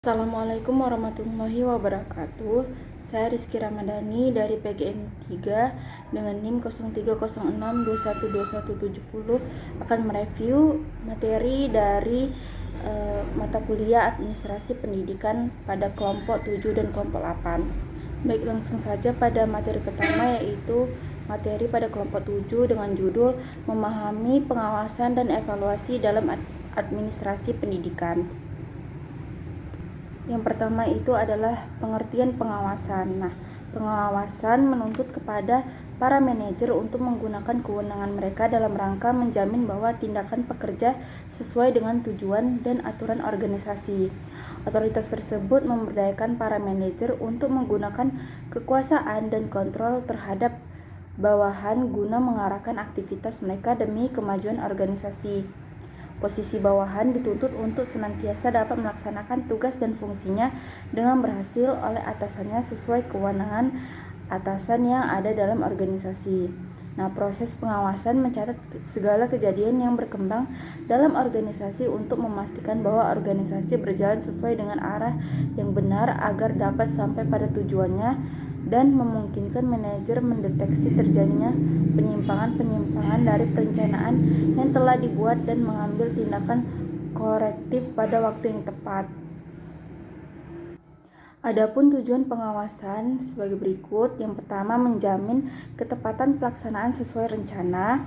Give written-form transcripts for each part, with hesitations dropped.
Assalamualaikum warahmatullahi wabarakatuh. Saya Rizky Ramadhani dari PGM 3 dengan NIM 0306212170 akan mereview materi dari mata kuliah Administrasi Pendidikan pada kelompok 7 dan kelompok 8. Baik, langsung saja pada materi pertama, yaitu materi pada kelompok 7 dengan judul Memahami Pengawasan dan Evaluasi dalam Administrasi Pendidikan. Yang pertama itu adalah pengertian pengawasan. Nah, pengawasan menuntut kepada para manajer untuk menggunakan kewenangan mereka dalam rangka menjamin bahwa tindakan pekerja sesuai dengan tujuan dan aturan organisasi. Otoritas tersebut memberdayakan para manajer untuk menggunakan kekuasaan dan kontrol terhadap bawahan guna mengarahkan aktivitas mereka demi kemajuan organisasi. Posisi bawahan dituntut untuk senantiasa dapat melaksanakan tugas dan fungsinya dengan berhasil oleh atasannya sesuai kewenangan atasan yang ada dalam organisasi. Nah, proses pengawasan mencatat segala kejadian yang berkembang dalam organisasi untuk memastikan bahwa organisasi berjalan sesuai dengan arah yang benar agar dapat sampai pada tujuannya dan memungkinkan manajer mendeteksi terjadinya penyimpangan-penyimpangan dari perencanaan yang telah dibuat dan mengambil tindakan korektif pada waktu yang tepat. Adapun tujuan pengawasan sebagai berikut. Yang pertama, menjamin ketepatan pelaksanaan sesuai rencana,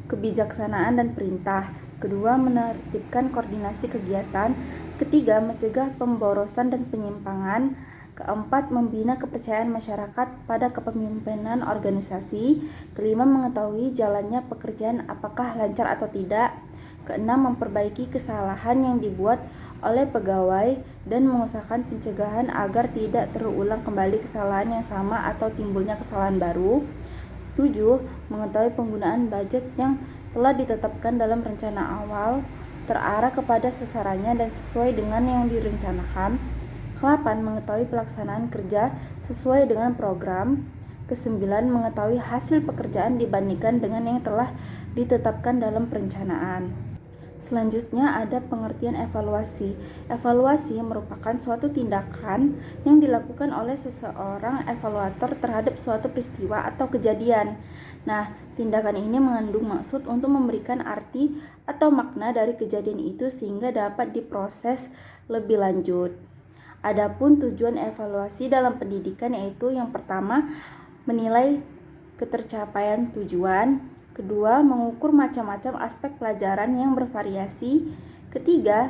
kebijaksanaan dan perintah. Kedua, menertibkan koordinasi kegiatan. Ketiga, mencegah pemborosan dan penyimpangan. Keempat, membina kepercayaan masyarakat pada kepemimpinan organisasi. Kelima, mengetahui jalannya pekerjaan apakah lancar atau tidak. Keenam, memperbaiki kesalahan yang dibuat oleh pegawai dan mengusahakan pencegahan agar tidak terulang kembali kesalahan yang sama atau timbulnya kesalahan baru. 7. Mengetahui penggunaan budget yang telah ditetapkan dalam rencana awal terarah kepada sasarannya dan sesuai dengan yang direncanakan. 8. Mengetahui pelaksanaan kerja sesuai dengan program. 9. Mengetahui hasil pekerjaan dibandingkan dengan yang telah ditetapkan dalam perencanaan. Selanjutnya ada pengertian evaluasi. Evaluasi merupakan suatu tindakan yang dilakukan oleh seseorang evaluator terhadap suatu peristiwa atau kejadian. Nah, tindakan ini mengandung maksud untuk memberikan arti atau makna dari kejadian itu sehingga dapat diproses lebih lanjut. Adapun tujuan evaluasi dalam pendidikan yaitu yang pertama, menilai ketercapaian tujuan. Kedua, mengukur macam-macam aspek pelajaran yang bervariasi. Ketiga,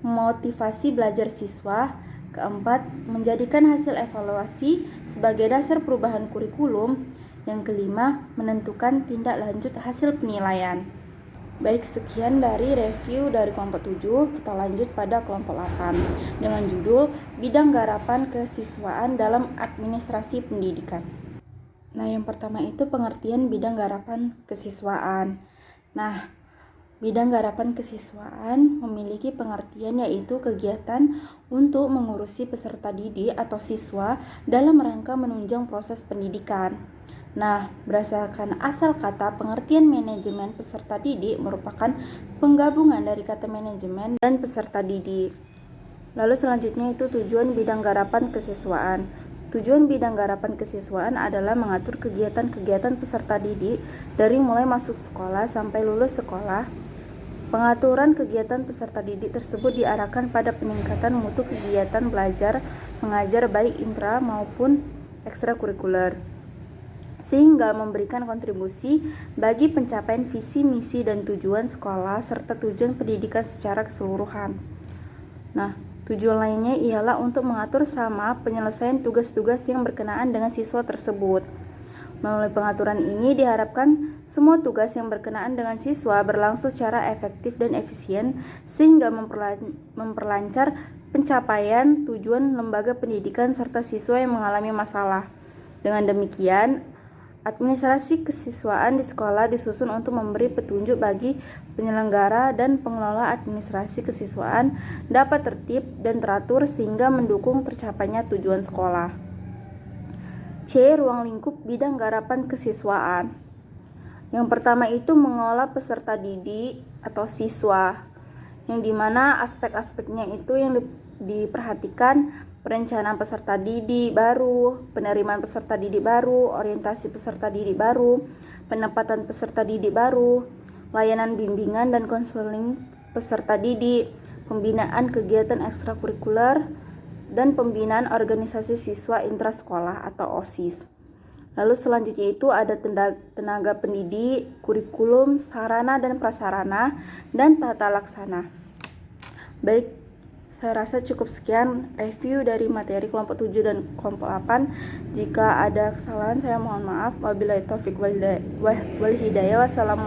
memotivasi belajar siswa. Keempat, menjadikan hasil evaluasi sebagai dasar perubahan kurikulum. Yang kelima, menentukan tindak lanjut hasil penilaian. Baik, sekian dari review dari kelompok 7. Kita lanjut pada kelompok 8 dengan judul Bidang Garapan Kesiswaan dalam Administrasi Pendidikan. Nah, yang pertama itu pengertian bidang garapan kesiswaan. Nah, bidang garapan kesiswaan memiliki pengertian yaitu kegiatan untuk mengurusi peserta didik atau siswa dalam rangka menunjang proses pendidikan. Nah, berdasarkan asal kata, pengertian manajemen peserta didik merupakan penggabungan dari kata manajemen dan peserta didik. Lalu selanjutnya itu tujuan bidang garapan kesiswaan. Tujuan bidang garapan kesiswaan adalah mengatur kegiatan-kegiatan peserta didik dari mulai masuk sekolah sampai lulus sekolah. Pengaturan kegiatan peserta didik tersebut diarahkan pada peningkatan mutu kegiatan belajar mengajar baik intra maupun ekstrakurikuler, sehingga memberikan kontribusi bagi pencapaian visi, misi, dan tujuan sekolah serta tujuan pendidikan secara keseluruhan. Nah, tujuan lainnya ialah untuk mengatur sama penyelesaian tugas-tugas yang berkenaan dengan siswa tersebut. Melalui pengaturan ini diharapkan semua tugas yang berkenaan dengan siswa berlangsung secara efektif dan efisien sehingga memperlancar pencapaian tujuan lembaga pendidikan serta siswa yang mengalami masalah. Dengan demikian, administrasi kesiswaan di sekolah disusun untuk memberi petunjuk bagi penyelenggara dan pengelola administrasi kesiswaan dapat tertib dan teratur sehingga mendukung tercapainya tujuan sekolah. C. Ruang lingkup bidang garapan kesiswaan. Yang pertama itu mengolah peserta didik atau siswa. yang dimana aspek-aspeknya itu yang diperhatikan: perencanaan peserta didik baru, penerimaan peserta didik baru, orientasi peserta didik baru, penempatan peserta didik baru, layanan bimbingan dan konseling peserta didik, pembinaan kegiatan ekstrakurikuler, dan pembinaan organisasi siswa intrasekolah atau OSIS. Lalu selanjutnya itu ada tenaga pendidik, kurikulum, sarana dan prasarana, dan tata laksana. Baik, saya rasa cukup sekian review dari materi kelompok 7 dan kelompok 8. Jika ada kesalahan saya mohon maaf. Wabillahi taufiq wal hidayah. Wassalamualaikum